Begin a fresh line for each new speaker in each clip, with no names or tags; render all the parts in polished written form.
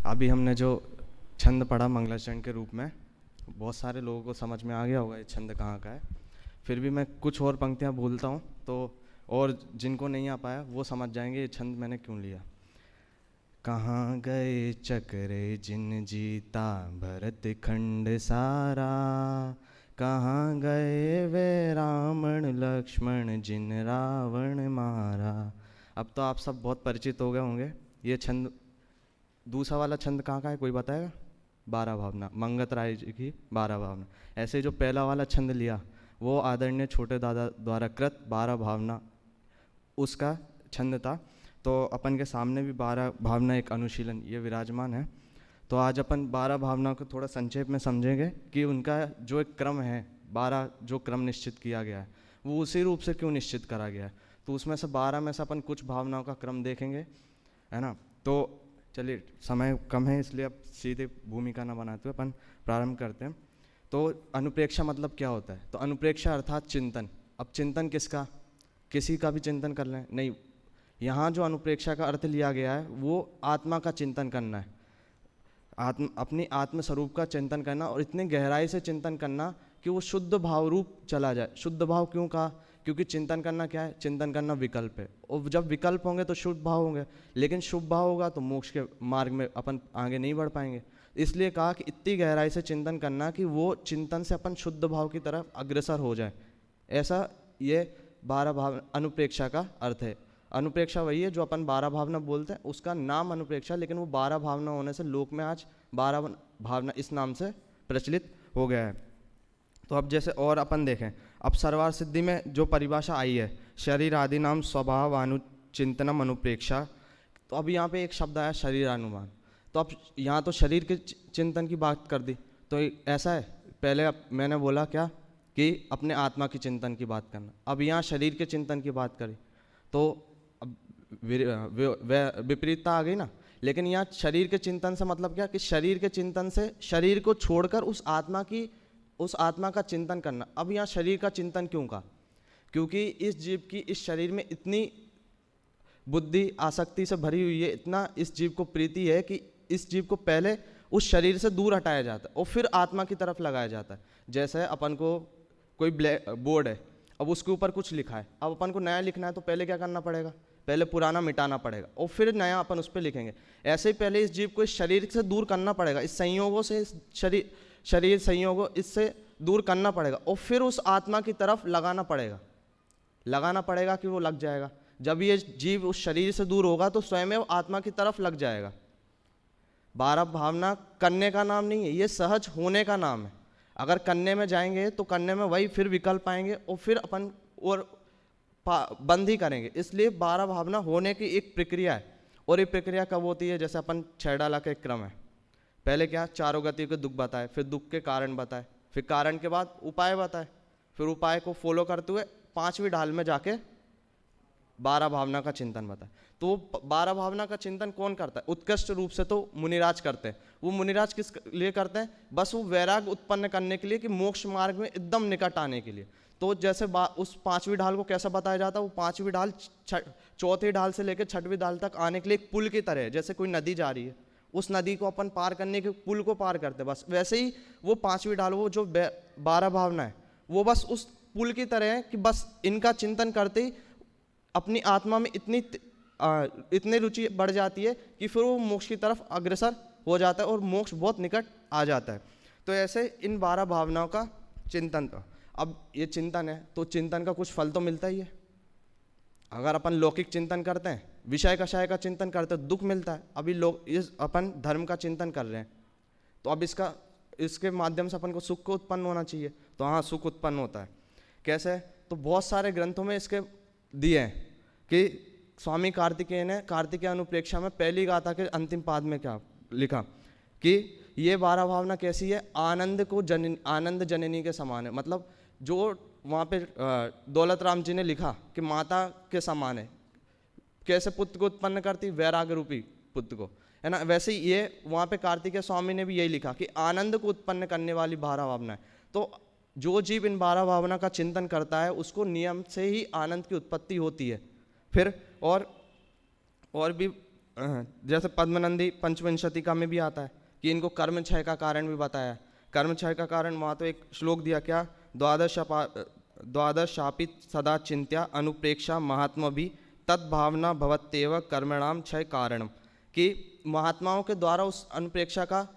अभी हमने जो छंद पढ़ा मंगलाचरण के रूप में, बहुत सारे लोगों को समझ में आ गया होगा ये छंद कहाँ का है। फिर भी मैं कुछ और पंक्तियाँ बोलता हूँ तो और जिनको नहीं आ पाया वो समझ जाएंगे ये छंद मैंने क्यों लिया। कहाँ गए चक्रे जिन जीता भरत खंड सारा, कहाँ गए वे रावण लक्ष्मण जिन रावण मारा। अब तो आप सब बहुत परिचित हो गए होंगे। ये छंद, दूसरा वाला छंद कहाँ का है कोई बताएगा? 12 भावना, मंगत राय जी की 12 भावना। ऐसे जो पहला वाला छंद लिया वो आदरणीय छोटे दादा द्वारा कृत 12 भावना उसका छंद था। तो अपन के सामने भी 12 भावना एक अनुशीलन ये विराजमान है। तो आज अपन 12 भावनाओं को थोड़ा संक्षेप में समझेंगे कि उनका जो एक क्रम है, 12 जो क्रम निश्चित किया गया है वो उसी रूप से क्यों निश्चित करा गया है। तो उसमें से 12 में से अपन कुछ भावनाओं का क्रम देखेंगे, है ना। तो चलिए, समय कम है इसलिए अब सीधे भूमिका ना बनाते हुए अपन प्रारंभ करते हैं। तो अनुप्रेक्षा मतलब क्या होता है? तो अनुप्रेक्षा अर्थात चिंतन। अब चिंतन किसका? किसी का भी चिंतन कर लें? नहीं, यहाँ जो अनुप्रेक्षा का अर्थ लिया गया है वो आत्मा का चिंतन करना है, अपनी आत्म स्वरूप का चिंतन करना, और इतनी गहराई से चिंतन करना कि वो शुद्ध भाव रूप चला जाए। शुद्ध भाव क्यों कहा? क्योंकि चिंतन करना क्या है? चिंतन करना विकल्प है, और जब विकल्प होंगे तो शुभ भाव होंगे, लेकिन शुभ भाव होगा तो मोक्ष के मार्ग में अपन आगे नहीं बढ़ पाएंगे। इसलिए कहा कि इतनी गहराई से चिंतन करना कि वो चिंतन से अपन शुद्ध भाव की तरफ अग्रसर हो जाए। ऐसा ये 12 भाव अनुप्रेक्षा का अर्थ है। अनुप्रेक्षा वही है जो अपन 12 भावना बोलते हैं, उसका नाम अनुप्रेक्षा, लेकिन वो 12 भावना होने से लोक में आज 12 भावना इस नाम से प्रचलित हो गया है। तो अब जैसे और अपन देखें, अब सर्वार सिद्धि में जो परिभाषा आई है, शरीर आदि नाम स्वभाव अनुचिंतनम अनुप्रेक्षा। तो अब यहाँ पे एक शब्द आया शरीर अनुमान। तो अब यहाँ तो शरीर के चिंतन की बात कर दी, तो ऐसा है, पहले अब मैंने बोला क्या कि अपने आत्मा की चिंतन की बात करना, अब यहाँ शरीर के चिंतन की बात करी तो अब विपरीतता आ गई ना। लेकिन यहाँ शरीर के चिंतन से मतलब क्या कि शरीर के चिंतन से शरीर को छोड़कर उस आत्मा का चिंतन करना। अब यहाँ शरीर का चिंतन क्यों कहा? क्योंकि इस जीव की इस शरीर में इतनी बुद्धि आसक्ति से भरी हुई है, इतना इस जीव को प्रीति है कि इस जीव को पहले उस शरीर से दूर हटाया जाता है और फिर आत्मा की तरफ लगाया जाता है। जैसे अपन को कोई बोर्ड है, अब उसके ऊपर कुछ लिखा है, अब अपन को नया लिखना है तो पहले क्या करना पड़ेगा? पहले पुराना मिटाना पड़ेगा और फिर नया अपन उस पर लिखेंगे। ऐसे ही पहले इस जीव को इस शरीर से दूर करना पड़ेगा, इस संयोगों से, इस शरीर संयोगों इससे दूर करना पड़ेगा और फिर उस आत्मा की तरफ लगाना पड़ेगा कि वो लग जाएगा। जब ये जीव उस शरीर से दूर होगा तो स्वयं वो आत्मा की तरफ लग जाएगा। 12 भावना करने का नाम नहीं है, ये सहज होने का नाम है। अगर करने में जाएंगे तो करने में वही फिर विकल्प आएंगे और फिर अपन और बंद ही करेंगे। इसलिए 12 भावना होने की एक प्रक्रिया है, और ये प्रक्रिया कब होती है? जैसे अपन 6 डाला का एक क्रम है, पहले क्या चारों गति के दुख बताए, फिर दुख के कारण बताए, फिर कारण के बाद उपाय बताए, फिर उपाय को फॉलो करते हुए 5वीं ढाल में जाके 12 भावना का चिंतन बताए। तो 12 भावना का चिंतन कौन करता है? उत्कृष्ट रूप से तो मुनिराज करते हैं। वो मुनिराज किस लिए करते हैं? बस वो वैराग्य उत्पन्न करने के लिए कि मोक्ष मार्ग में एकदम निकट आने के लिए। तो जैसे उस 5वीं ढाल को कैसा बताया जाता है? वो 5वीं ढाल 4थी ढाल से लेकर 6वीं ढाल तक आने के लिए एक पुल की तरह है। जैसे कोई नदी जा रही है, उस नदी को अपन पार करने के पुल को पार करते हैं, बस वैसे ही वो 5वीं ढाल, वो जो 12 भावना है वो बस उस पुल की तरह है कि बस इनका चिंतन करते ही अपनी आत्मा में इतनी रुचि बढ़ जाती है कि फिर वो मोक्ष की तरफ अग्रसर हो जाता है और मोक्ष बहुत निकट आ जाता है। तो ऐसे इन 12 भावनाओं का चिंतन था। अब ये चिंतन है तो चिंतन का कुछ फल तो मिलता ही है। अगर अपन लौकिक चिंतन करते हैं, विषय कषाय का चिंतन करते हैं, दुख मिलता है। अभी लोग अपन धर्म का चिंतन कर रहे हैं तो अब इसके माध्यम से अपन को सुख को उत्पन्न होना चाहिए, तो हाँ सुख उत्पन्न होता है। कैसे? तो बहुत सारे ग्रंथों में इसके दिए हैं कि स्वामी कार्तिकेय ने कार्तिकेय अनुप्रेक्षा में पहली गाथा के अंतिम पाद में क्या लिखा कि ये 12 भावना कैसी है? आनंद जननी के समान है। मतलब जो वहाँ पे दौलत राम जी ने लिखा कि माता के समान है, कैसे पुत्र को उत्पन्न करती? वैराग्य रूपी पुत्र को, है ना। वैसे ही ये वहाँ पे कार्तिकेय स्वामी ने भी यही लिखा कि आनंद को उत्पन्न करने वाली 12 भावना है। तो जो जीव इन 12 भावना का चिंतन करता है उसको नियम से ही आनंद की उत्पत्ति होती है। फिर और भी जैसे पद्मनंदी पंचविंशतिका में भी आता है कि इनको कर्म क्षय का कारण भी बताया है। कर्म क्षय का कारण वहाँ तो एक श्लोक दिया, क्या, द्वादशापि सदा चिंत्या अनुप्रेक्षा महात्मा भी तद्भावना भवत्येव कर्मणाम क्षय कारणम, कि महात्माओं के द्वारा उस अनुप्रेक्षा का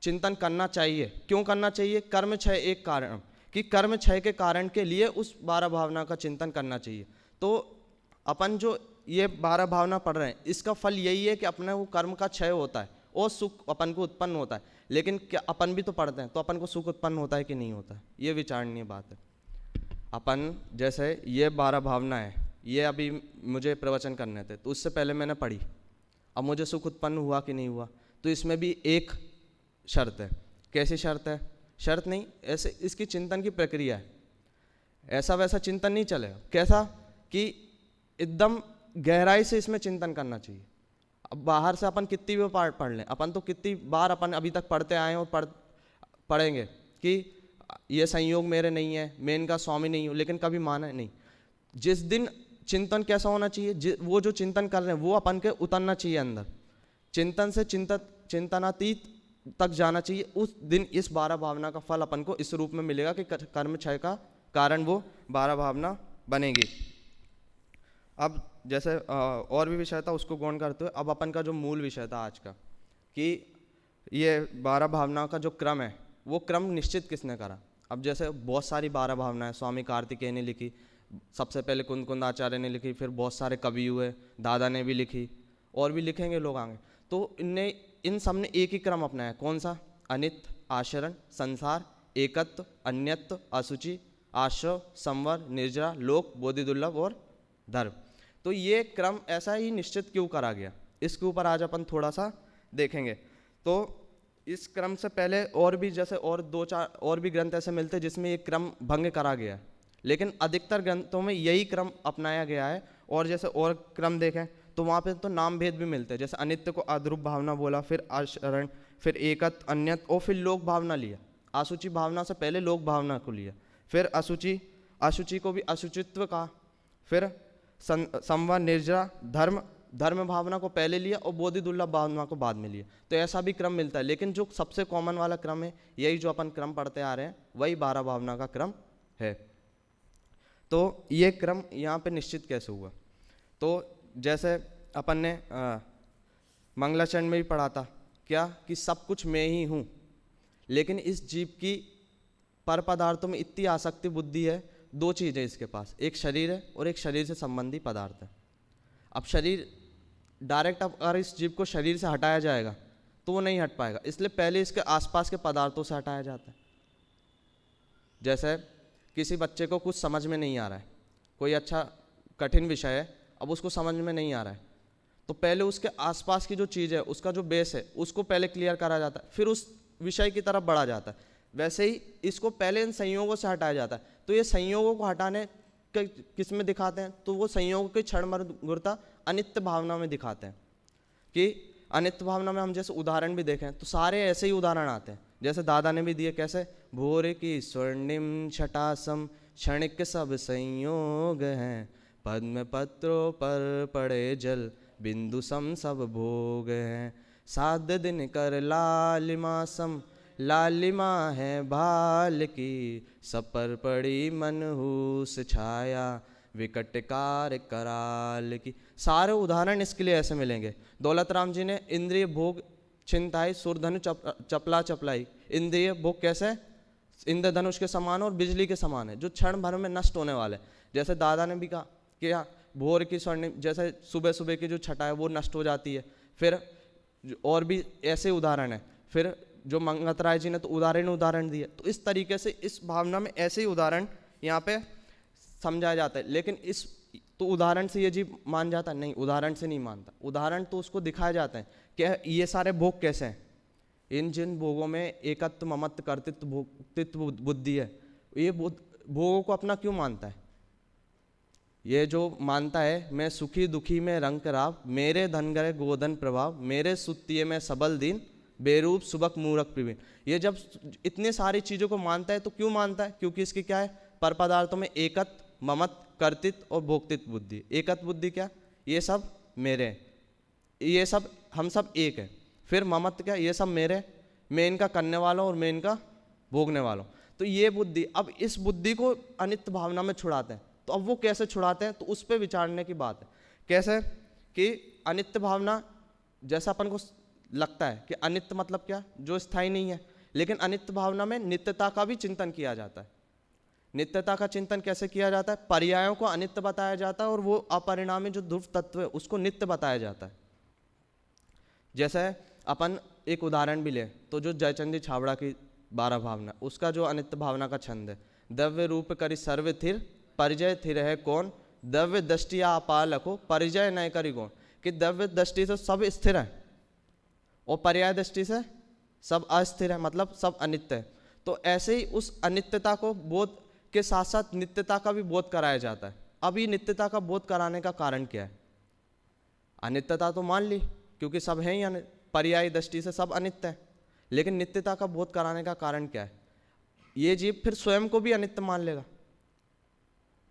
चिंतन करना चाहिए। क्यों करना चाहिए? कर्म क्षय एक कारण, कि कर्म क्षय के कारण के लिए उस 12 भावना का चिंतन करना चाहिए। तो अपन जो ये 12 भावना पढ़ रहे हैं, इसका फल यही है कि अपने वो कर्म का क्षय होता है और सुख अपन को उत्पन्न होता है। लेकिन क्या अपन भी तो पढ़ते हैं, तो अपन को सुख उत्पन्न होता है कि नहीं होता है? ये विचारणीय बात है। अपन जैसे ये 12 भावना है, ये अभी मुझे प्रवचन करने थे, तो उससे पहले मैंने पढ़ी, अब मुझे सुख उत्पन्न हुआ कि नहीं हुआ? तो इसमें भी एक शर्त है। कैसी शर्त है? शर्त नहीं, ऐसे इसकी चिंतन की प्रक्रिया है। ऐसा वैसा चिंतन नहीं चलेगा। कैसा? कि एकदम गहराई से इसमें चिंतन करना चाहिए। अब बाहर से अपन कितनी भी पढ़ लें, अपन तो कितनी बार अपन अभी तक पढ़ते आए और पढ़ेंगे कि ये संयोग मेरे नहीं है, मैं इनका स्वामी नहीं हूँ, लेकिन कभी माना नहीं। जिस दिन चिंतन कैसा होना चाहिए, वो जो चिंतन कर रहे हैं वो अपन के उतरना चाहिए अंदर, चिंतन से चिंतनातीत तक जाना चाहिए। उस दिन इस 12 भावना का फल अपन को इस रूप में मिलेगा कि कर्म क्षय का कारण वो 12 भावना बनेगी। अब जैसे और भी विषय था, उसको गौण करते हुए अब अपन का जो मूल विषय था आज का, कि ये 12 भावनाओं का जो क्रम है, वो क्रम निश्चित किसने करा? अब जैसे बहुत सारी 12 भावनाएं स्वामी कार्तिकेय ने लिखी, सबसे पहले कुंद आचार्य ने लिखी, फिर बहुत सारे कवि हुए, दादा ने भी लिखी, और भी लिखेंगे लोग आगे। तो इन सब ने एक ही क्रम अपनाया। कौन सा? अनित्य, आचरण, संसार, एकत्व, अन्यत्व, अशुचि, आश्रव, संवर, निर्जरा, लोक, बोधि दुर्लभ और धर्म। तो ये क्रम ऐसा ही निश्चित क्यों करा गया, इसके ऊपर आज अपन थोड़ा सा देखेंगे। तो इस क्रम से पहले और भी जैसे और 2-4 और भी ग्रंथ ऐसे मिलते हैं जिसमें ये क्रम भंग करा गया है, लेकिन अधिकतर ग्रंथों में यही क्रम अपनाया गया है। और जैसे और क्रम देखें तो वहाँ पे तो नाम भेद भी मिलते हैं। जैसे अनित्य को अध्रुव भावना बोला, फिर आचरण, फिर एकत्व, अन्यत, और फिर लोक भावना लिया। अशुचि भावना से पहले लोक भावना को लिया, फिर अशुचि को भी अशुचित्व कहा, फिर संवर, निर्जरा, धर्म भावना को पहले लिया और बोधि दुर्लभ भावना को बाद में लिया। तो ऐसा भी क्रम मिलता है, लेकिन जो सबसे कॉमन वाला क्रम है, यही जो अपन क्रम पढ़ते आ रहे हैं, वही 12 भावना का क्रम है। तो ये क्रम यहाँ पे निश्चित कैसे हुआ? तो जैसे अपन ने मंगलाचरण में भी पढ़ा था, क्या, कि सब कुछ मैं ही हूँ, लेकिन इस जीव की पर पदार्थों में इतनी आसक्ति बुद्धि है। 2 चीज़ें इसके पास, एक शरीर है और एक शरीर से संबंधी पदार्थ है। अब शरीर डायरेक्ट, अब अगर इस जीव को शरीर से हटाया जाएगा तो वो नहीं हट पाएगा, इसलिए पहले इसके आसपास के पदार्थों से हटाया जाता है। जैसे किसी बच्चे को कुछ समझ में नहीं आ रहा है, कोई अच्छा कठिन विषय है, अब उसको समझ में नहीं आ रहा है, तो पहले उसके आसपास की जो चीज़ है, उसका जो बेस है, उसको पहले क्लियर करा जाता है, फिर उस विषय की तरफ बढ़ा जाता है। वैसे ही इसको पहले इन संयोगों से हटाया जाता है। तो ये संयोगों को हटाने किस में दिखाते हैं? तो वो संयोगों की क्षणभंगुरता अनित्य भावना में दिखाते हैं। कि अनित्य भावना में हम जैसे उदाहरण भी देखें तो सारे ऐसे ही उदाहरण आते हैं, जैसे दादा ने भी दिए। कैसे? भोर की स्वर्णिम छटासम क्षणिक सब संयोग हैं, पद्म पत्रों पर पड़े जल बिंदु सम सब भोग हैं, 7 दिन कर लालिमासम लालिमा है भाल की, सब पर पड़ी मनहूस छाया विकट कार कराल की। सारे उदाहरण इसके लिए ऐसे मिलेंगे। दौलत राम जी ने इंद्रिय भोग छिनताई सुरधनु चपला चपलाई। इंद्रिय भोग कैसे? इंद्रधनुष के समान और बिजली के समान है, जो क्षण भर में नष्ट होने वाले। जैसे दादा ने भी कहा कि भोर की स्वर्णिम, जैसे सुबह सुबह की जो छटा है वो नष्ट हो जाती है। फिर और भी ऐसे उदाहरण है। फिर जो मंगत राय जी ने तो उदाहरण दिए। तो इस तरीके से इस भावना में ऐसे ही उदाहरण यहाँ पे समझाया जाता है। लेकिन इस तो उदाहरण से ये जीव मान जाता नहीं, उदाहरण से नहीं मानता। उदाहरण तो उसको दिखाया जाता है कि ये सारे भोग कैसे हैं। इन जिन भोगों में एकत्व, ममत्व, कर्तृत्व, भोक्तृत्व बुद्धि है, ये भोगों को अपना क्यों मानता है? ये जो मानता है मैं सुखी दुखी में रंग राव, मेरे धन गए गोधन प्रभाव, मेरे सुतिये में सबल दिन, बेरूप सुबक मूरख प्रवीण। ये जब इतने सारी चीज़ों को मानता है तो क्यों मानता है? क्योंकि इसकी क्या है? पर पदार्थों में एकत्व, ममत्व, कर्तृत्व और भोक्तृत्व बुद्धि। एकत्व बुद्धि क्या? ये सब मेरे हैं, ये सब हम सब एक है। फिर ममत्व क्या, ये सब मेरे, मैं इनका करने वाला हूँ और मैं इनका भोगने वाला हूँ। तो ये बुद्धि, अब इस बुद्धि को अनित्य भावना में छुड़ाते हैं। तो अब वो कैसे छुड़ाते हैं, तो उस पर विचारने की बात है। कैसे कि अनित्य भावना, जैसा अपन को लगता है कि अनित्य मतलब क्या, जो स्थायी नहीं है, लेकिन अनित्य भावना में नित्यता का भी चिंतन किया जाता है। नित्यता का चिंतन कैसे किया जाता है, पर्यायों को अनित्य बताया जाता है और वो अपरिणामी जो ध्रुव तत्व है उसको नित्य बताया जाता है। जैसे अपन एक उदाहरण भी ले तो जो जयचंदी छाबड़ा की 12 भावना, उसका जो अनित्य भावना का छंद है, द्रव्य रूप करी सर्व थिर, परिजय थिर है कौन, द्रव्य दृष्टि अपार लखो, परिजय नय करी कौन। कि द्रव्य दृष्टि से सब स्थिर है और पर्याय दृष्टि से सब अस्थिर है, मतलब सब अनित्य है। तो ऐसे ही उस अनित्यता को बोध के साथ साथ नित्यता का भी बोध कराया जाता है। अब ये नित्यता का बोध कराने का कारण क्या है, अनित्यता तो मान ली क्योंकि सब है ही, पर्यायी दृष्टि से सब अनित्य है, लेकिन नित्यता का बोध कराने का कारण क्या है, ये जीव फिर स्वयं को भी अनित्य मान लेगा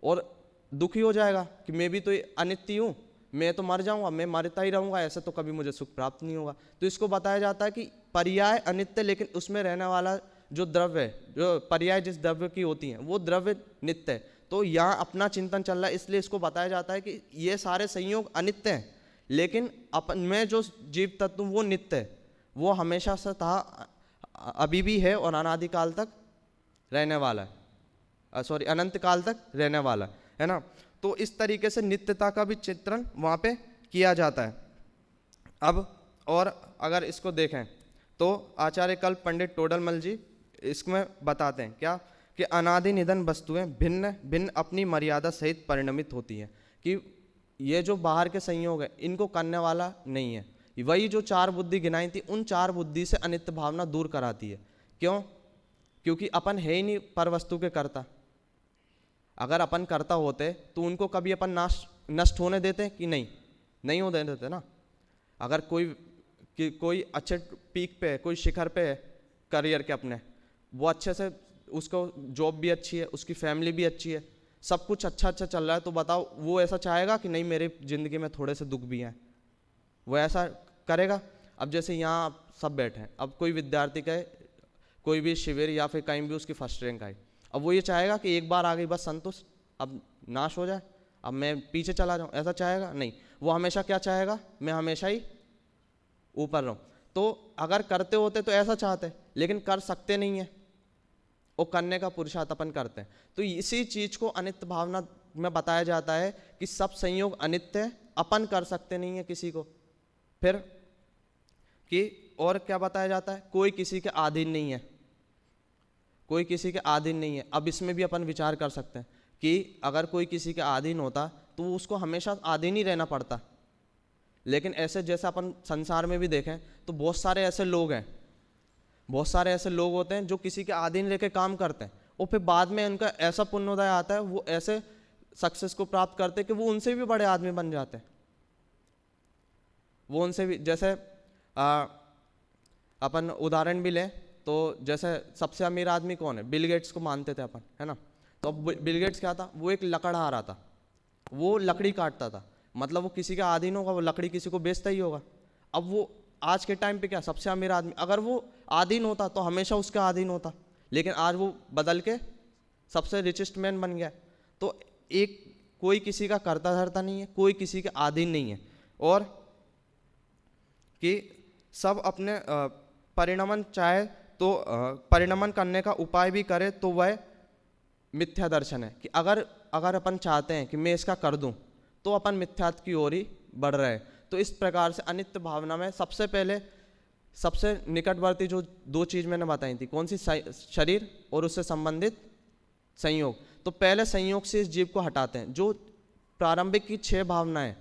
और दुखी हो जाएगा कि मैं भी तो अनित्य हूँ, मैं तो मर जाऊंगा, मैं मरता ही रहूंगा, ऐसे तो कभी मुझे सुख प्राप्त नहीं होगा। तो इसको बताया जाता है कि पर्याय अनित्य, लेकिन उसमें रहने वाला जो द्रव्य है, जो पर्याय जिस द्रव्य की होती हैं वो द्रव्य नित्य है। तो यहाँ अपना चिंतन चल रहा है, इसलिए इसको बताया जाता है कि ये सारे संयोग अनित्य हैं, लेकिन अपन में जो जीव तत्व वो नित्य है, वो हमेशा से था, अभी भी है और अनादिकाल तक रहने वाला है, सॉरी अनंत काल तक रहने वाला है ना। तो इस तरीके से नित्यता का भी चित्रण वहाँ पे किया जाता है। अब और अगर इसको देखें तो आचार्य कल्प पंडित टोडरमल जी इसमें बताते हैं क्या, कि अनादि निधन वस्तुएं भिन्न भिन्न अपनी मर्यादा सहित परिणमित होती हैं। कि ये जो बाहर के संयोग है इनको करने वाला नहीं है, वही जो 4 बुद्धि गिनाई थी उन 4 बुद्धि से अनित्य भावना दूर कराती है। क्यों, क्योंकि अपन है ही नहीं पर वस्तु के कर्ता। अगर अपन कर्ता होते तो उनको कभी अपन नष्ट होने देते कि नहीं होने देते ना। अगर कोई अच्छे पीक पे है, कोई शिखर पे है करियर के अपने, वो अच्छे से, उसको जॉब भी अच्छी है, उसकी फैमिली भी अच्छी है, सब कुछ अच्छा चल रहा है, तो बताओ वो ऐसा चाहेगा कि नहीं मेरी ज़िंदगी में थोड़े से दुख भी हैं, वो ऐसा करेगा। अब जैसे यहाँ आप सब बैठे हैं, अब कोई विद्यार्थी का कोई भी शिविर या फिर कहीं भी उसकी फर्स्ट रैंक आई, अब वो ये चाहेगा कि एक बार आ गई बस संतुष्ट, अब नाश हो जाए, अब मैं पीछे चला जाऊँ, ऐसा चाहेगा नहीं। वो हमेशा क्या चाहेगा, मैं हमेशा ही ऊपर रहूँ। तो अगर करते होते तो ऐसा चाहते, लेकिन कर सकते नहीं है, वो करने का पुरुषार्थ अपन करते हैं। तो इसी चीज़ को अनित्य भावना में बताया जाता है कि सब संयोग अनित्य है, अपन कर सकते नहीं है किसी को। फिर कि और क्या बताया जाता है, कोई किसी के अधीन नहीं है, कोई किसी के अधीन नहीं है। अब इसमें भी अपन विचार कर सकते हैं कि अगर कोई किसी के अधीन होता तो उसको हमेशा अधीन ही रहना पड़ता, लेकिन ऐसे जैसे अपन संसार में भी देखें तो बहुत सारे ऐसे लोग हैं, बहुत सारे ऐसे लोग होते हैं जो किसी के अधीन रह के काम करते हैं और फिर बाद में उनका ऐसा पुण्योदय आता है, वो ऐसे सक्सेस को प्राप्त करते हैं कि वो उनसे भी बड़े आदमी बन जाते हैं। वो उनसे भी, जैसे अपन उदाहरण भी लें तो जैसे सबसे अमीर आदमी कौन है, बिल गेट्स को मानते थे अपन, है ना। तो बिल गेट्स क्या था, वो एक लकड़हारा था, वो लकड़ी काटता था, मतलब वो किसी का अधीन होगा, वो लकड़ी किसी को बेचता ही होगा। अब वो आज के टाइम पे क्या सबसे अमीर आदमी, अगर वो अधीन होता तो हमेशा उसका अधीन होता, लेकिन आज वो बदल के सबसे रिचेस्ट मैन बन गया। तो एक कोई किसी का करता धरता नहीं है, कोई किसी के अधीन नहीं है, और कि सब अपने परिणमन चाहे तो परिणमन करने का उपाय भी करे तो वह मिथ्या दर्शन है। कि अगर अपन चाहते हैं कि मैं इसका कर दूं तो अपन मिथ्यात्व की ओर ही बढ़ रहे हैं। तो इस प्रकार से अनित्य भावना में सबसे पहले सबसे निकटवर्ती जो 2 चीज़ मैंने बताई थी, कौन सी, शरीर और उससे संबंधित संयोग। तो पहले संयोग से इस जीव को हटाते हैं। जो प्रारंभिक की 6 भावनाएं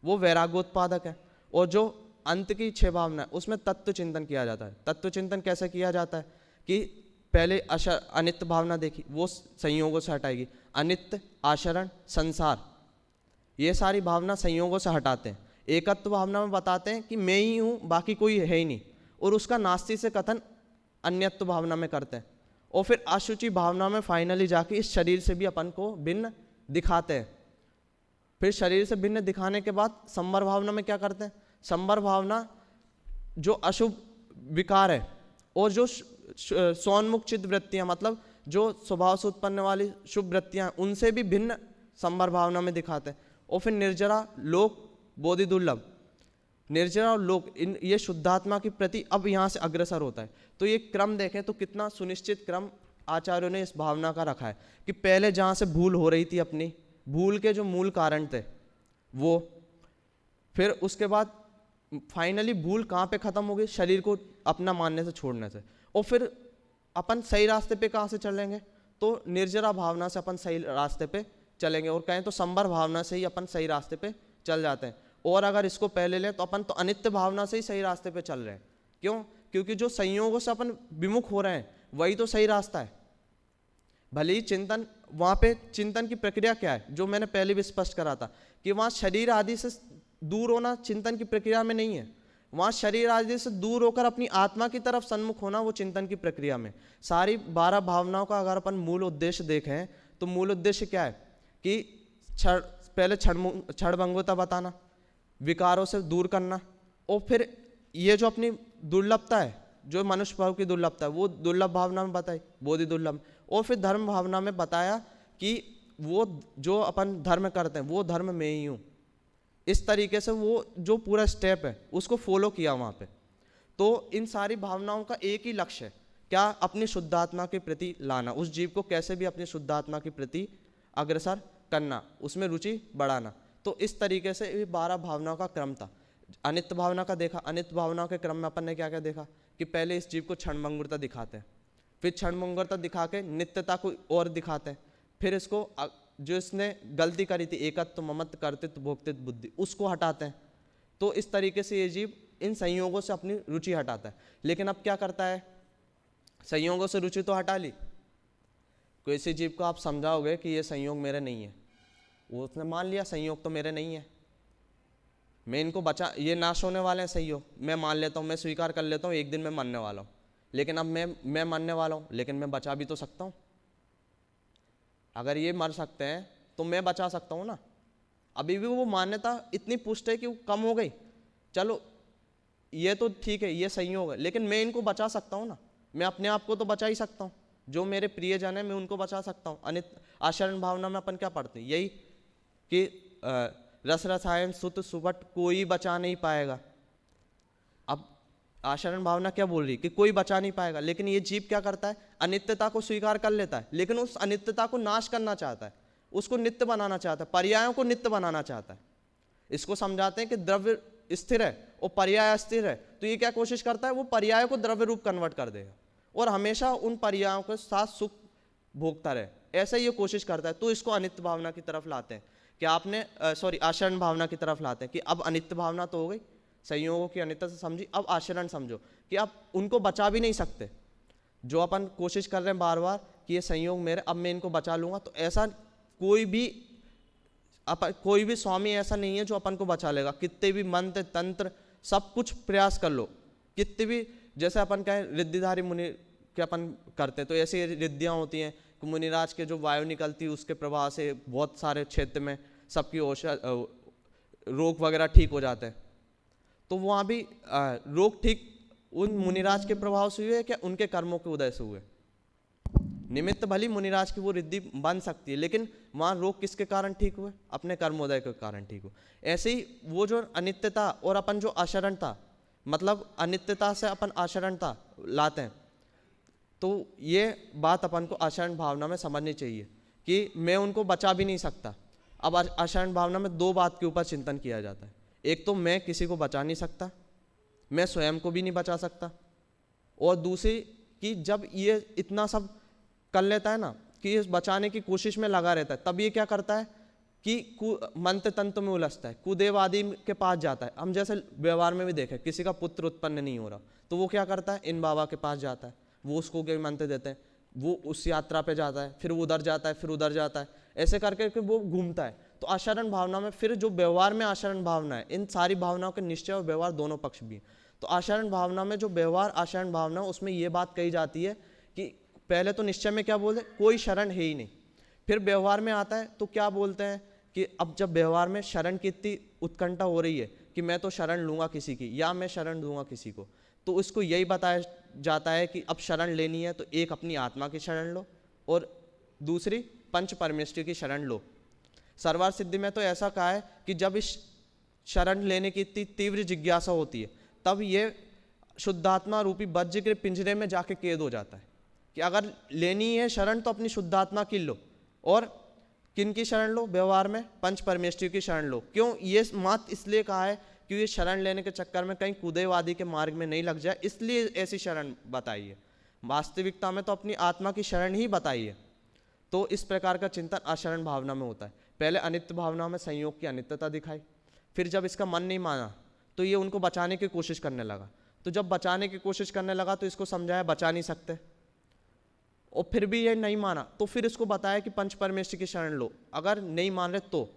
वो वैराग्योत्पादक है, और जो अंत की 6 भावनाएं उसमें तत्व चिंतन किया जाता है। तत्व चिंतन कैसे किया जाता है कि पहले अनित्य भावना देखी, वो संयोगों से हटाएगी। अनित्य, आचरण, संसार, ये सारी भावना संयोगों से हटाते हैं। एकत्व भावना में बताते हैं कि मैं ही हूँ, बाकी कोई है ही नहीं, और उसका नास्ति से कथन अन्यत्व भावना में करते हैं। और फिर अशुचि भावना में फाइनली जाके इस शरीर से भी अपन को भिन्न दिखाते हैं। फिर शरीर से भिन्न दिखाने के बाद संवर भावना में क्या करते हैं, संबर भावना जो अशुभ विकार है और जो सोन्मुख चित्त वृत्तियां मतलब जो स्वभाव से उत्पन्न वाली शुभ वृत्तियां उनसे भी भिन्न संबर भावना में दिखाते हैं। और फिर निर्जरा, लोक, बोधि दुर्लभ, निर्जरा और लोक, इन ये शुद्धात्मा के प्रति अब यहाँ से अग्रसर होता है। तो ये क्रम देखें तो कितना सुनिश्चित क्रम आचार्यों ने इस भावना का रखा है कि पहले जहाँ से भूल हो रही थी, अपनी भूल के जो मूल कारण थे वो, फिर उसके बाद फाइनली भूल कहाँ पे ख़त्म हो गई, शरीर को अपना मानने से छोड़ने से। और फिर अपन सही रास्ते पे कहाँ से चलेंगे, तो निर्जरा भावना से अपन सही रास्ते पे चलेंगे, और कहें तो संबर भावना से ही अपन सही रास्ते पे चल जाते हैं। और अगर इसको पहले लें तो अपन तो अनित्य भावना से ही सही रास्ते पे चल रहे हैं। क्यों? क्योंकि जो संयोगों से अपन विमुख हो रहे हैं वही तो सही रास्ता है। भले ही चिंतन, वहाँ पे चिंतन की प्रक्रिया क्या है, जो मैंने पहले भी स्पष्ट करा था कि वहाँ शरीर आदि से दूर होना चिंतन की प्रक्रिया में नहीं है। वहाँ शरीर आदि से दूर होकर अपनी आत्मा की तरफ सन्मुख होना वो चिंतन की प्रक्रिया में। सारी 12 भावनाओं का अगर अपन मूल उद्देश्य देखें तो मूल उद्देश्य क्या है कि पहले क्षणभंगुरता बताना, विकारों से दूर करना, और फिर ये जो अपनी दुर्लभता है, जो मनुष्य भाव की दुर्लभता है, वो दुर्लभ भावना में बताई, बोधि दुर्लभ। और फिर धर्म भावना में बताया कि वो जो अपन धर्म करते हैं वो धर्म में ही हूँ। इस तरीके से वो जो पूरा स्टेप है उसको फॉलो किया वहाँ पे। तो इन सारी भावनाओं का एक ही लक्ष्य है, क्या? अपनी शुद्धात्मा के प्रति लाना, उस जीव को कैसे भी अपनी शुद्धात्मा के प्रति अग्रसर करना, उसमें रुचि बढ़ाना। तो इस तरीके से ये 12 भावनाओं का क्रम था। अनित्य भावना का देखा, अनित्य भावनाओं के क्रम में अपन ने क्या क्या देखा कि पहले इस जीव को क्षणभंगुरता दिखाते हैं, फिर क्षणभंगुरता दिखा के नित्यता को और दिखाते हैं, फिर इसको जो इसने गलती करी थी एकत्व, ममत्व, कर्तृत्व, भोक्तृत्व, बुद्धि, उसको हटाते हैं। तो इस तरीके से ये जीव इन संयोगों से अपनी रुचि हटाता है। लेकिन अब क्या करता है, संयोगों से रुचि तो हटा ली, कोई सी जीव को आप समझाओगे कि ये संयोग मेरे नहीं है, वो उसने मान लिया संयोग तो मेरे नहीं है, मैं इनको बचा, ये नाश होने वाले हैं संयोग, मैं मान लेता हूँ, मैं स्वीकार कर लेता हूँ एक दिन मैं मरने वाला हूँ, लेकिन अब मैं मरने वाला हूँ, लेकिन मैं बचा भी तो सकता हूँ। अगर ये मर सकते हैं तो मैं बचा सकता हूँ ना। अभी भी वो मान्यता इतनी पुष्ट है कि वो कम हो गई, चलो ये तो ठीक है, ये संयोग है, लेकिन मैं इनको बचा सकता हूँ ना, मैं अपने आप को तो बचा ही सकता हूँ, जो मेरे प्रियजन है मैं उनको बचा सकता हूँ। अनित आचरण भावना में अपन क्या पढ़ते हैं, यही कि रस रसायन सुत सुबट कोई बचा नहीं पाएगा। अब आचरण भावना क्या बोल रही कि कोई बचा नहीं पाएगा, लेकिन ये जीव क्या करता है, अनित्यता को स्वीकार कर लेता है, लेकिन उस अनित्यता को नाश करना चाहता है, उसको नित्य बनाना चाहता है, पर्यायों को नित्य बनाना चाहता है। इसको समझाते हैं कि द्रव्य स्थिर है और पर्याय अस्थिर है, तो ये क्या कोशिश करता है, वो पर्याय को द्रव्य रूप कन्वर्ट कर देगा और हमेशा उन पर्यायों के साथ सुख भोगता रहे, ऐसा ये कोशिश करता है। तो इसको अनित्य भावना की तरफ लाते हैं कि आपने आचरण भावना की तरफ लाते हैं कि अब अनित्य भावना तो हो गई, संयोगों की अनित्य से समझी, अब आचरण समझो कि आप उनको बचा भी नहीं सकते। जो अपन कोशिश कर रहे हैं बार बार कि ये संयोग मेरे, अब मैं इनको बचा लूंगा, तो ऐसा कोई भी स्वामी ऐसा नहीं है जो अपन को बचा लेगा। कितने भी मंत्र तंत्र सब कुछ प्रयास कर लो, कितने भी, जैसे अपन कहें रिद्धिधारी मुनि के अपन करते हैं, तो ऐसी रिद्धियाँ होती हैं कि मुनिराज के जो वायु निकलती है उसके प्रभाव से बहुत सारे क्षेत्र में सबकी रोग वगैरह ठीक हो जाते हैं। तो वहाँ भी रोग ठीक उन मुनिराज के प्रभाव से हुए क्या उनके कर्मों के उदय से हुए? निमित्त भली मुनिराज की वो रिद्धि बन सकती है, लेकिन वहाँ रोग किसके कारण ठीक हुए? अपने कर्मोदय के कारण ठीक हुए। ऐसे ही वो जो अनित्यता और अपन जो आचरणता, मतलब अनित्यता से अपन आचरणता लाते हैं, तो ये बात अपन को आचरण भावना में समझनी चाहिए कि मैं उनको बचा भी नहीं सकता। अब आचरण भावना में 2 बात के ऊपर चिंतन किया जाता है, एक तो मैं किसी को बचा नहीं सकता, मैं स्वयं को भी नहीं बचा सकता, और दूसरी कि जब ये इतना सब कर लेता है ना कि ये बचाने की कोशिश में लगा रहता है, तब ये क्या करता है कि मंत्र तंत्र में उलझता है, कुदेव आदि के पास जाता है। हम जैसे व्यवहार में भी देखें, किसी का पुत्र उत्पन्न नहीं हो रहा तो वो क्या करता है, इन बाबा के पास जाता है, वो उसको क्या मंत्र देते हैं, वो उस यात्रा पे जाता है, फिर उधर जाता है, फिर उधर जाता है, ऐसे करके वो घूमता है। तो आचरण भावना में फिर जो व्यवहार में आचरण भावना है, इन सारी भावनाओं के निश्चय और व्यवहार दोनों पक्ष भी हैं। तो आचरण भावना में जो व्यवहार आचरण भावना, उसमें ये बात कही जाती है कि पहले तो निश्चय में क्या बोलते, कोई शरण है ही नहीं। फिर व्यवहार में आता है तो क्या बोलते हैं कि अब जब व्यवहार में शरण की इतनी उत्कंठा हो रही है कि मैं तो शरण लूँगा किसी की या मैं शरण दूंगा किसी को, तो उसको यही बताया जाता है कि अब शरण लेनी है तो एक अपनी आत्मा की शरण लो और दूसरी पंच परमेष्टि की शरण लो। सर्वार सिद्धि में तो ऐसा कहा है कि जब इस शरण लेने की इतनी तीव्र जिज्ञासा होती है तब ये शुद्धात्मा रूपी वज्र के पिंजरे में जाके कैद हो जाता है कि अगर लेनी है शरण तो अपनी शुद्धात्मा की लो, और किन की शरण लो? व्यवहार में पंच परमेष्टि की शरण लो। क्यों? ये मात इसलिए कहा है कि ये शरण लेने के चक्कर में कहीं कूदेवादी के मार्ग में नहीं लग जाए, इसलिए ऐसी शरण बताई है। वास्तविकता में तो अपनी आत्मा की शरण ही बताई है। तो इस प्रकार का चिंतन आशरण भावना में होता है। पहले अनित्य भावना में संयोग की अनित्यता दिखाई, फिर जब इसका मन नहीं माना तो ये उनको बचाने की कोशिश करने लगा। तो जब बचाने की कोशिश करने लगा तो इसको समझाया बचा नहीं सकते, और फिर भी ये नहीं माना तो फिर इसको बताया कि पंच परमेष्टि की शरण लो। अगर नहीं मान रहे तो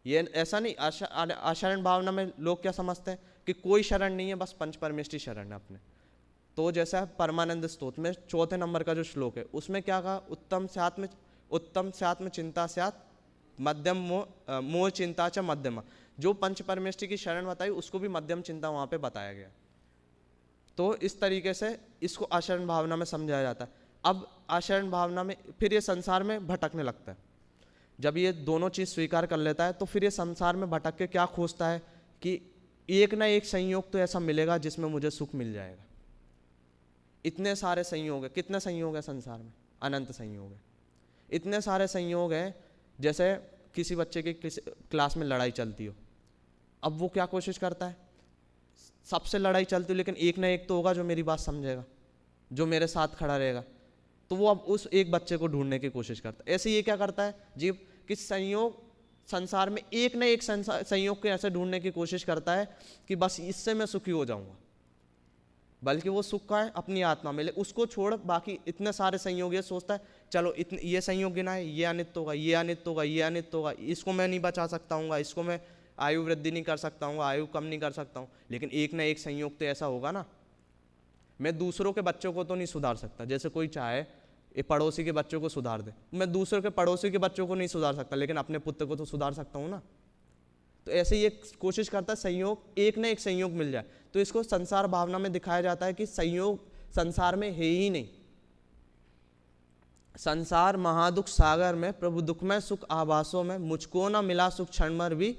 ये ऐसा नहीं, आशरण भावना में लोग क्या समझते हैं कि कोई शरण नहीं है, बस पंच परमेष्टि शरण है अपने। तो जैसा परमानंद स्तोत्र में 4 नंबर का जो श्लोक है उसमें क्या कहा? उत्तम स्यात्म चिंता स्यात् मध्यम मोह चिंता च मध्यमा। जो पंच परमेष्टि की शरण बताई उसको भी मध्यम चिंता वहां पे बताया गया। तो इस तरीके से इसको आशरण भावना में समझाया जाता है। अब आशरण भावना में फिर ये संसार में भटकने लगता है। जब ये दोनों चीज स्वीकार कर लेता है तो फिर ये संसार में भटक के क्या खोजता है कि एक ना एक संयोग तो ऐसा मिलेगा जिसमें मुझे सुख मिल जाएगा। इतने सारे संयोग है, कितने संयोग है संसार में? अनंत संयोग है। इतने सारे संयोग हैं, जैसे किसी बच्चे की किसी क्लास में लड़ाई चलती हो, अब वो क्या कोशिश करता है? सबसे लड़ाई चलती हो लेकिन एक ना एक तो होगा जो मेरी बात समझेगा, जो मेरे साथ खड़ा रहेगा, तो वो अब उस एक बच्चे को ढूंढने की कोशिश करता है। ऐसे ये क्या करता है जीव कि संयोग संसार में एक ना एक संयोग को ऐसे ढूंढने की कोशिश करता है कि बस इससे मैं सुखी हो जाऊंगा, बल्कि वो सुख का है अपनी आत्मा में। उसको छोड़ बाकी इतने सारे संयोग ये सोचता है चलो इतने ये संयोग गिना है, ये अनित्य होगा, ये अनित्य होगा, ये अनित्य होगा, इसको मैं नहीं बचा सकता हूँ, इसको मैं आयु वृद्धि नहीं कर सकता हूँ, आयु कम नहीं कर सकता हूँ, लेकिन एक ना एक संयोग तो ऐसा होगा ना। मैं दूसरों के बच्चों को तो नहीं सुधार सकता, जैसे कोई चाहे ये पड़ोसी के बच्चों को सुधार दे, मैं दूसरों के पड़ोसी के बच्चों को नहीं सुधार सकता, लेकिन अपने पुत्र को तो सुधार सकता हूँ ना। तो ऐसे ये कोशिश करता है संयोग एक ना एक संयोग मिल जाए। तो इसको संसार भावना में दिखाया जाता है कि संयोग संसार में है ही नहीं। संसार महादुख सागर में प्रभु दुखमय सुख आभासों में, मुझको ना मिला सुख क्षण भर भी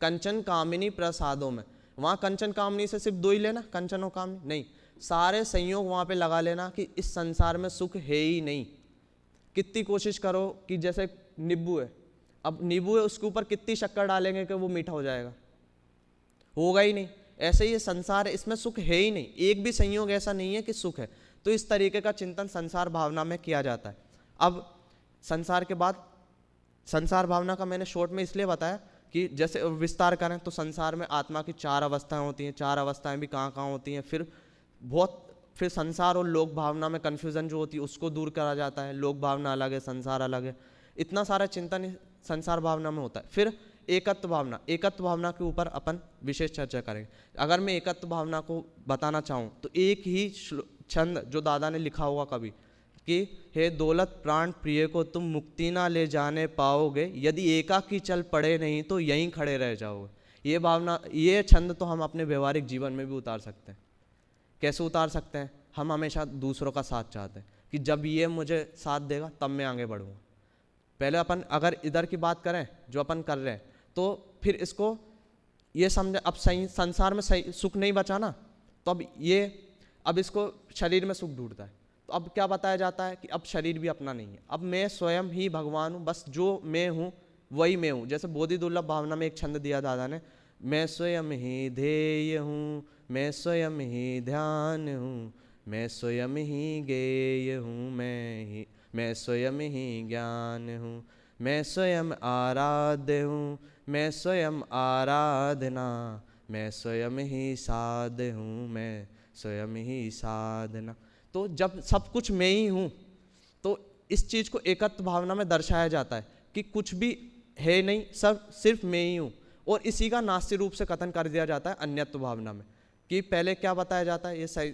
कंचन कामिनी प्रसादों में। वहां कंचन कामिनी से सिर्फ दो ही लेना, कंचन और कामिनी नहीं, सारे संयोग वहां पे लगा लेना कि इस संसार में सुख है ही नहीं। कितनी कोशिश करो कि जैसे नींबू है, अब नींबू है उसके ऊपर कितनी शक्कर डालेंगे कि वो मीठा हो जाएगा? होगा ही नहीं। ऐसे ही संसार है, इसमें सुख है ही नहीं, एक भी संयोग ऐसा नहीं है कि सुख है। तो इस तरीके का चिंतन संसार भावना में किया जाता है। अब संसार के बाद संसार भावना का मैंने शॉर्ट में इसलिए बताया कि जैसे विस्तार करें तो संसार में आत्मा की 4 अवस्थाएं होती हैं। 4 अवस्थाएं भी कहाँ कहाँ होती हैं, फिर संसार और लोक भावना में कन्फ्यूजन जो होती है उसको दूर करा जाता है। लोक भावना अलग है, संसार अलग है, इतना सारा चिंतन संसार भावना में होता है। फिर एकत्व भावना, एकत्व भावना के ऊपर अपन विशेष चर्चा करेंगे। अगर मैं एकत्व भावना को बताना चाहूँ तो एक ही छंद जो दादा ने लिखा होगा कभी कि हे दौलत प्राण प्रिय को तुम मुक्ति ना ले जाने पाओगे, यदि एकाकी चल पड़े नहीं तो यहीं खड़े रह जाओगे। ये भावना, ये छंद तो हम अपने व्यवहारिक जीवन में भी उतार सकते हैं। कैसे उतार सकते हैं? हम हमेशा दूसरों का साथ चाहते हैं कि जब ये मुझे साथ देगा तब मैं आगे बढ़ूँगा। पहले अपन अगर इधर की बात करें जो अपन कर रहे हैं तो फिर इसको ये समझे, अब सही संसार में सही सुख नहीं बचा ना, तो अब इसको शरीर में सुख ढूंढता है। तो अब क्या बताया जाता है कि अब शरीर भी अपना नहीं है, अब मैं स्वयं ही भगवान हूँ, बस जो मैं हूँ वही मैं हूँ। जैसे बोधि दुर्लभ भावना में एक छंद दिया दादा ने, मैं स्वयं ही ध्येय हूँ, मैं स्वयं ही ध्यान हूँ, मैं स्वयं ही गेय हूँ, मैं स्वयं ही ज्ञान हूँ, मैं स्वयं आराध्य हूँ, मैं स्वयं आराधना, मैं स्वयं ही साध हूँ, मैं स्वयं ही साधना। तो जब सब कुछ मैं ही हूँ तो इस चीज़ को एकत्व भावना में दर्शाया जाता है कि कुछ भी है नहीं, सब सिर्फ मैं ही हूँ। और इसी का नास्ति रूप से कथन कर दिया जाता है अन्यत्व भावना में कि पहले क्या बताया जाता है, ये सही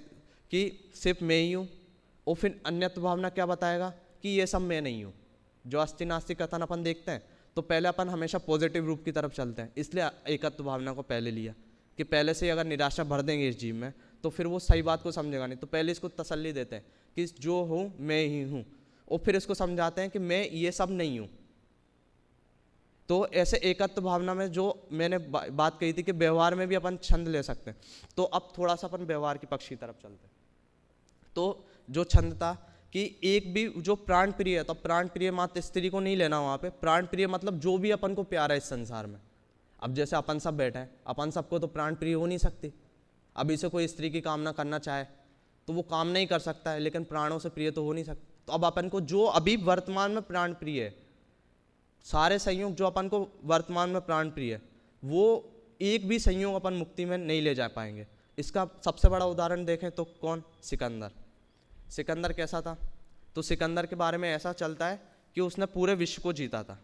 कि सिर्फ मैं ही हूँ, और फिर अन्यत्व भावना क्या बताएगा कि ये सब मैं नहीं हूँ। जो अस्ति नास्ति कथन अपन देखते हैं तो पहले अपन हमेशा पॉजिटिव रूप की तरफ चलते हैं, इसलिए एकत्व भावना को पहले लिया कि पहले से ही अगर निराशा भर देंगे इस जीव में तो फिर वो सही बात को समझेगा नहीं। तो पहले इसको तसल्ली देते हैं कि जो हूँ मैं ही हूँ, और फिर इसको समझाते हैं कि मैं ये सब नहीं हूँ। तो ऐसे एकत्व भावना में जो मैंने बात कही थी कि व्यवहार में भी अपन छंद ले सकते हैं, तो अब थोड़ा सा अपन व्यवहार की पक्ष की तरफ चलते हैं। तो जो छंद था कि एक भी जो प्राण प्रिय है, तो प्राण प्रिय मात्र स्त्री को नहीं लेना वहाँ पे, प्राण प्रिय मतलब जो भी अपन को प्यारा है इस संसार में। अब जैसे अपन सब बैठे हैं, अपन सबको तो प्राण प्रिय हो नहीं सकती। अभी से कोई स्त्री की कामना करना चाहे तो वो काम नहीं कर सकता है, लेकिन प्राणों से प्रिय तो हो नहीं सकता। तो अब अपन को जो अभी वर्तमान में प्राण प्रिय है, सारे संयोग जो अपन को वर्तमान में प्राण प्रिय है, वो एक भी संयोग अपन मुक्ति में नहीं ले जा पाएंगे। इसका सबसे बड़ा उदाहरण देखें तो कौन? सिकंदर। सिकंदर कैसा था? तो सिकंदर के बारे में ऐसा चलता है कि उसने पूरे विश्व को जीता था,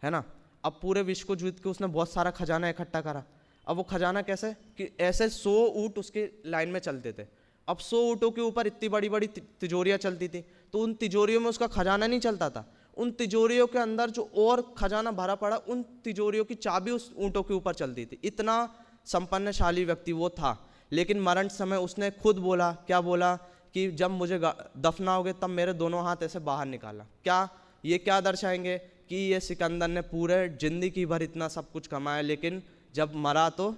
है ना। अब पूरे विश्व को जीत के उसने बहुत सारा खजाना इकट्ठा करा। अब वो खजाना कैसे कि ऐसे 100 ऊँट उसके लाइन में चलते थे। अब 100 ऊँटों के ऊपर इतनी बड़ी बड़ी तिजोरियाँ चलती थी, तो उन तिजोरियों में उसका खजाना नहीं चलता था। उन तिजोरियों के अंदर जो और खजाना भरा पड़ा, उन तिजोरियों की चाबी उस ऊँटों के ऊपर चलती थी। इतना संपन्नशाली व्यक्ति वो था। लेकिन मरण समय उसने खुद बोला, क्या बोला कि जब मुझे दफनाओगे तब मेरे दोनों हाथ ऐसे बाहर निकाला। क्या ये क्या दर्शाएंगे कि ये सिकंदर ने पूरे जिंदगी भर इतना सब कुछ कमाया, लेकिन जब मरा तो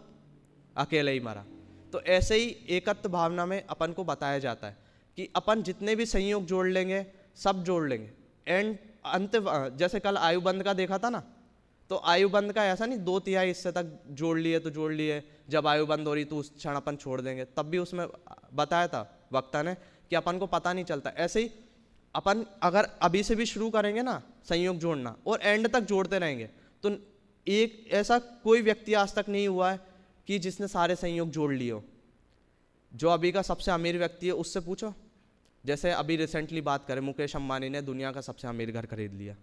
अकेले ही मरा। तो ऐसे ही एकत्व भावना में अपन को बताया जाता है कि अपन जितने भी संयोग जोड़ लेंगे, सब जोड़ लेंगे, एंड अंत जैसे कल आयुबंध का देखा था ना, तो आयुबंध का ऐसा नहीं 2/3 हिस्से तक जोड़ लिए तो जोड़ लिए, जब आयुबंध हो रही तो उस क्षण अपन छोड़ देंगे। तब भी उसमें बताया था वक्ता ने कि अपन को पता नहीं चलता। ऐसे ही अपन अगर अभी से भी शुरू करेंगे ना संयोग जोड़ना और एंड तक जोड़ते रहेंगे, तो एक ऐसा कोई व्यक्ति आज तक नहीं हुआ है कि जिसने सारे संयोग जोड़ लिए हो। जो अभी का सबसे अमीर व्यक्ति है उससे पूछो, जैसे अभी रिसेंटली बात करें, मुकेश अंबानी ने दुनिया का सबसे अमीर घर खरीद लिया।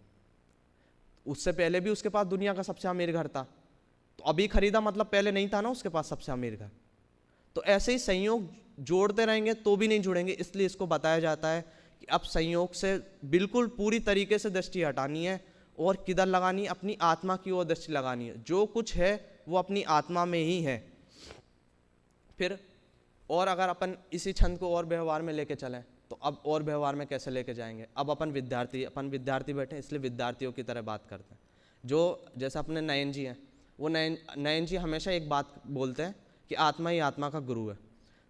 उससे पहले भी उसके पास दुनिया का सबसे अमीर घर था, तो अभी खरीदा मतलब पहले नहीं था ना उसके पास सबसे अमीर घर। तो ऐसे ही संयोग जोड़ते रहेंगे तो भी नहीं जुड़ेंगे। इसलिए इसको बताया जाता है कि अब संयोग से बिल्कुल पूरी तरीके से दृष्टि हटानी है और किधर लगानी? अपनी आत्मा की ओर दृष्टि लगानी है। जो कुछ है वो अपनी आत्मा में ही है। फिर और अगर अपन इसी छंद को और व्यवहार में लेके चलें तो अब और व्यवहार में कैसे लेके जाएंगे? अब अपन विद्यार्थी बैठे, इसलिए विद्यार्थियों की तरह बात करते हैं। जो जैसे अपने नयन जी हैं, वो नयन जी हमेशा एक बात बोलते हैं कि आत्मा ही आत्मा का गुरु है।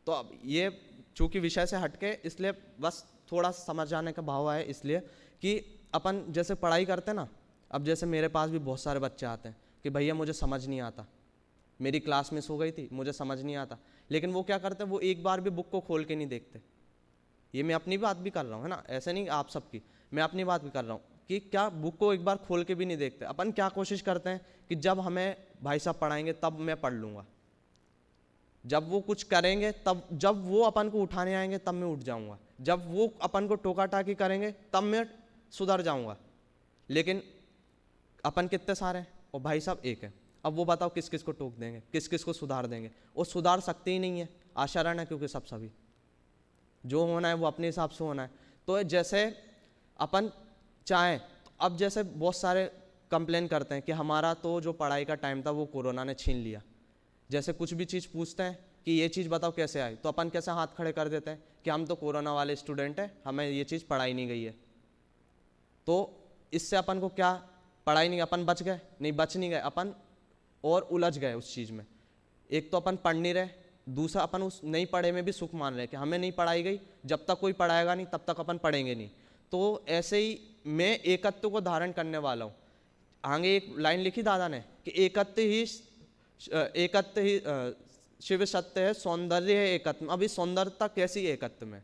तो अब ये चूँकि विषय से हटके, इसलिए बस थोड़ा समझ जाने का भाव है, इसलिए कि अपन जैसे पढ़ाई करते हैं ना, अब जैसे मेरे पास भी बहुत सारे बच्चे आते हैं कि भैया मुझे समझ नहीं आता, मेरी क्लास मिस हो गई थी, मुझे समझ नहीं आता। लेकिन वो क्या करते हैं, वो एक बार भी बुक को खोल के नहीं देखते। ये मैं अपनी बात भी कर रहा हूँ, है ना, ऐसे नहीं आप सबकी, मैं अपनी बात भी कर रहा हूँ कि क्या बुक को एक बार खोल के भी नहीं देखते। अपन क्या कोशिश करते हैं कि जब हमें भाई साहब पढ़ाएंगे तब मैं पढ़ लूँगा, जब वो कुछ करेंगे तब, जब वो अपन को उठाने आएंगे तब मैं उठ जाऊँगा, जब वो अपन को टोका टाकी करेंगे तब मैं सुधर जाऊँगा। लेकिन अपन कितने सारे हैं और भाई साहब एक है। अब वो बताओ किस किस को टोक देंगे, किस किस को सुधार देंगे? और सुधार सकते ही नहीं है, आशरण है, क्योंकि सब सभी जो होना है वो अपने हिसाब से होना है। तो जैसे अपन चाहें तो अब जैसे बहुत सारे कंप्लेन करते हैं कि हमारा तो जो पढ़ाई का टाइम था वो कोरोना ने छीन लिया। जैसे कुछ भी चीज़ पूछते हैं कि ये चीज़ बताओ कैसे आई, तो अपन कैसे हाथ खड़े कर देते हैं कि हम तो कोरोना वाले स्टूडेंट हैं, हमें ये चीज़ पढ़ाई नहीं गई है। तो इससे अपन को क्या पढ़ाई नहीं, अपन बच गए? नहीं, बच नहीं गए, अपन और उलझ गए उस चीज़ में। एक तो अपन पढ़ नहीं रहे, दूसरा अपन उस नहीं पढ़े में भी सुख मान रहे कि हमें नहीं पढ़ाई गई, जब तक कोई पढ़ाएगा नहीं तब तक अपन पढ़ेंगे नहीं। तो ऐसे ही मैं एकत्व को धारण करने वाला हूँ। आगे एक लाइन लिखी दादा ने कि एकत्व ही शिव सत्य है, सौंदर्य है एकत्व। अभी सौंदर्यता कैसी एकत्व में?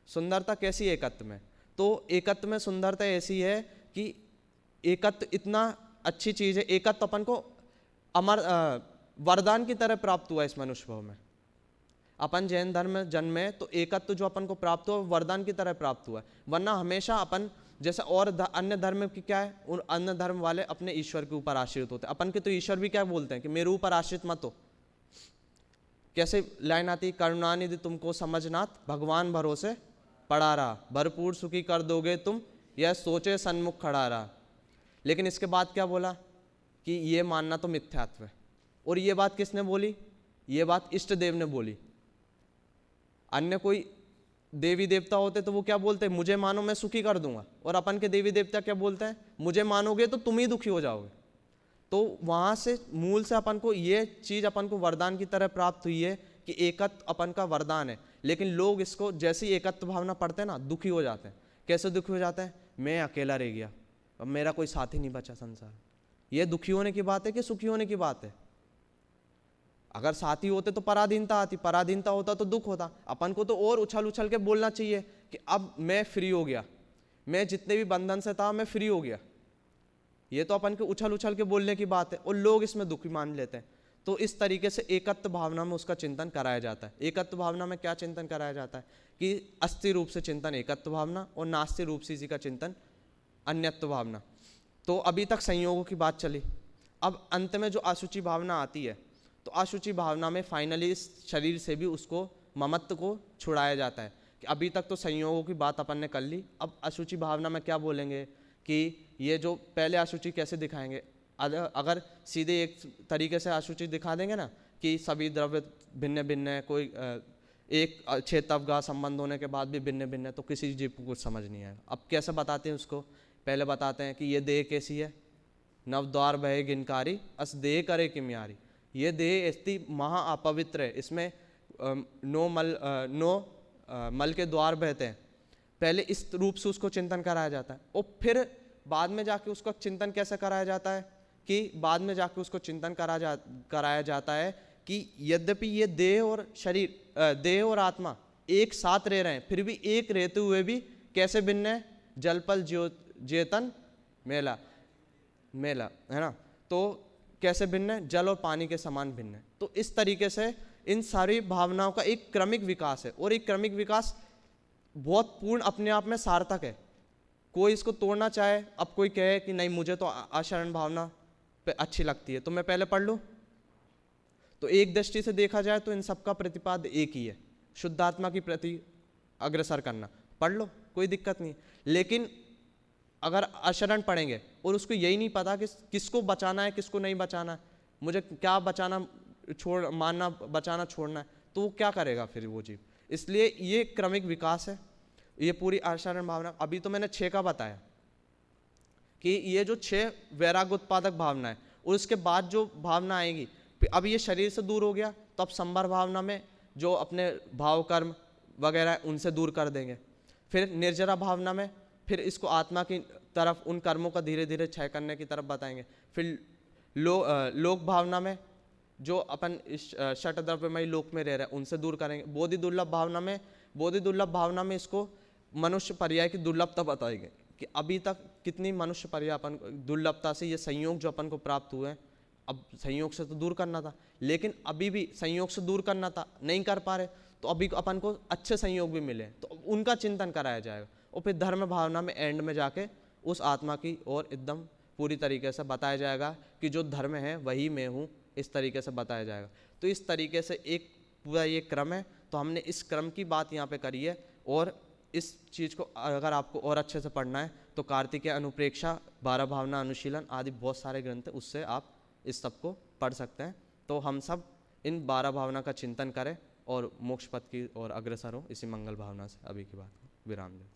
सुंदरता कैसी एकत्व में? तो एकत्व में सुंदरता ऐसी है कि एकत्व इतना अच्छी चीज़ है। एकत्व अपन को अमर वरदान की तरह प्राप्त हुआ इस मनुष्य भाव में। अपन जैन धर्म में जन्मे तो एकत्व जो अपन को प्राप्त हुआ वरदान की तरह प्राप्त हुआ है। वरना हमेशा अपन जैसे और अन्य धर्म की क्या है, उन अन्य धर्म वाले अपने ईश्वर के ऊपर आश्रित होते हैं। अपन के तो ईश्वर भी क्या बोलते हैं कि मेरे ऊपर आश्रित मत हो। कैसे लाइन आती, करुणानिधि तुमको समझनाथ, भगवान भरोसे पड़ा रहा, भरपूर सुखी कर दोगे तुम, यह सोचे सन्मुख खड़ा रहा। लेकिन इसके बाद क्या बोला कि ये मानना तो मिथ्यात्व है। और ये बात किसने बोली? ये बात इष्ट देव ने बोली। अन्य कोई देवी देवता होते तो वो क्या बोलते? मुझे मानो मैं सुखी कर दूंगा। और अपन के देवी देवता क्या बोलते हैं? मुझे मानोगे तो तुम ही दुखी हो जाओगे। तो वहां से मूल से अपन को ये चीज अपन को वरदान की तरह प्राप्त हुई है कि एकत्व अपन का वरदान है। लेकिन लोग इसको जैसे ही एकत्व भावना पढ़ते हैं ना, दुखी हो जाते हैं। कैसे दुखी हो जाते हैं? मैं अकेला रह गया, अब मेरा कोई साथी नहीं बचा संसार। ये दुखी होने की बात है कि सुखी होने की बात है? अगर साथी होते तो पराधीनता आती, पराधीनता होता तो दुख होता। अपन को तो और उछल उछल के बोलना चाहिए कि अब मैं फ्री हो गया, मैं जितने भी बंधन से था मैं फ्री हो गया। ये तो अपन के उछल उछल के बोलने की बात है, और लोग इसमें दुखी मान लेते हैं। तो इस तरीके से एकत्व भावना में उसका चिंतन कराया जाता है। एकत्व भावना में क्या चिंतन कराया जाता है कि अस्थि रूप से चिंतन एकत्व भावना, और नास्ति रूप से इसी का चिंतन अन्यत्व भावना। तो अभी तक संयोगों की बात चली। अब अंत में जो अशुचि भावना आती है, तो अशुचि भावना में फाइनली इस शरीर से भी उसको ममत्व को छुड़ाया जाता है। कि अभी तक तो संयोगों की बात अपन ने कर ली, अब अशुचि भावना में क्या बोलेंगे कि ये जो पहले अशुचि कैसे दिखाएंगे? अगर सीधे एक तरीके से अशुचि दिखा देंगे ना कि सभी द्रव्य भिन्न भिन्न है, कोई एक क्षेत्रगा संबंध होने के बाद भी भिन्न भिन्न है, तो किसी जीव को कुछ समझ नहीं आएगा। अब कैसे बताते हैं उसको? पहले बताते हैं कि ये देह कैसी है? नवद्वार भय गिनकारी अस देह करे किम्यारी। ये देह इतनी महा अपवित्र है, इसमें नो मल के द्वार बहते हैं। पहले इस रूप से उसको चिंतन कराया जाता है, और फिर बाद में जाके उसका चिंतन कैसे कराया जाता है कि बाद में जाके उसको चिंतन कराया जाता है कि यद्यपि ये देह और शरीर, देह और आत्मा एक साथ रह रहे हैं, फिर भी एक रहते हुए भी कैसे भिन्न है? जलपल ज्योतन मेला मेला, है ना? तो कैसे भिन्न है? जल और पानी के समान भिन्न है। तो इस तरीके से इन सारी भावनाओं का एक क्रमिक विकास है, और एक क्रमिक विकास बहुत पूर्ण अपने आप में सार्थक है। कोई इसको तोड़ना चाहे, अब कोई कहे कि नहीं मुझे तो आचरण भावना पे अच्छी लगती है, तो मैं पहले पढ़ लूँ। तो एक दृष्टि से देखा जाए तो इन सबका प्रतिपाद्य एक ही है, शुद्धात्मा की प्रति अग्रसर करना। पढ़ लो, कोई दिक्कत नहीं। लेकिन अगर आचरण पढ़ेंगे और उसको यही नहीं पता कि किसको बचाना है किसको नहीं बचाना है, मुझे क्या बचाना मानना बचाना छोड़ना है, तो वो क्या करेगा फिर वो जीव? इसलिए ये क्रमिक विकास है, ये पूरी आचरण भावना। अभी तो मैंने 6 का बताया कि ये जो 6 वैराग्य उत्पादक भावना है, और उसके बाद जो भावना आएगी, अब ये शरीर से दूर हो गया तो अब संबर भावना में जो अपने भाव कर्म वगैरह उनसे दूर कर देंगे। फिर निर्जरा भावना में फिर इसको आत्मा की तरफ उन कर्मों का धीरे धीरे क्षय करने की तरफ बताएंगे। फिर लोक भावना में जो अपन इस षट द्रव्यमयी लोक में रह रहे हैं उनसे दूर करेंगे। बोधि दुर्लभ भावना में इसको मनुष्य पर्याय की दुर्लभता बताएंगे कि अभी तक कितनी मनुष्य पर्याय अपन दुर्लभता से ये संयोग जो अपन को प्राप्त हुए हैं, अब संयोग से तो दूर करना था, लेकिन अभी भी संयोग से दूर करना था, नहीं कर पा रहे, तो अभी अपन को अच्छे संयोग भी मिले तो उनका चिंतन कराया जाएगा। और फिर धर्म भावना में एंड में जाके उस आत्मा की ओर एकदम पूरी तरीके से बताया जाएगा कि जो धर्म है वही मैं हूँ, इस तरीके से बताया जाएगा। तो इस तरीके से एक पूरा ये क्रम है। तो हमने इस क्रम की बात यहाँ पे करी है, और इस चीज़ को अगर आपको और अच्छे से पढ़ना है तो कार्तिकेय अनुप्रेक्षा, 12 भावना अनुशीलन आदि बहुत सारे ग्रंथ है, उससे आप इस सब को पढ़ सकते हैं। तो हम सब इन 12 भावना का चिंतन करें और मोक्ष पथ की ओर अग्रसर हो, इसी मंगल भावना से अभी की बात को विराम दें।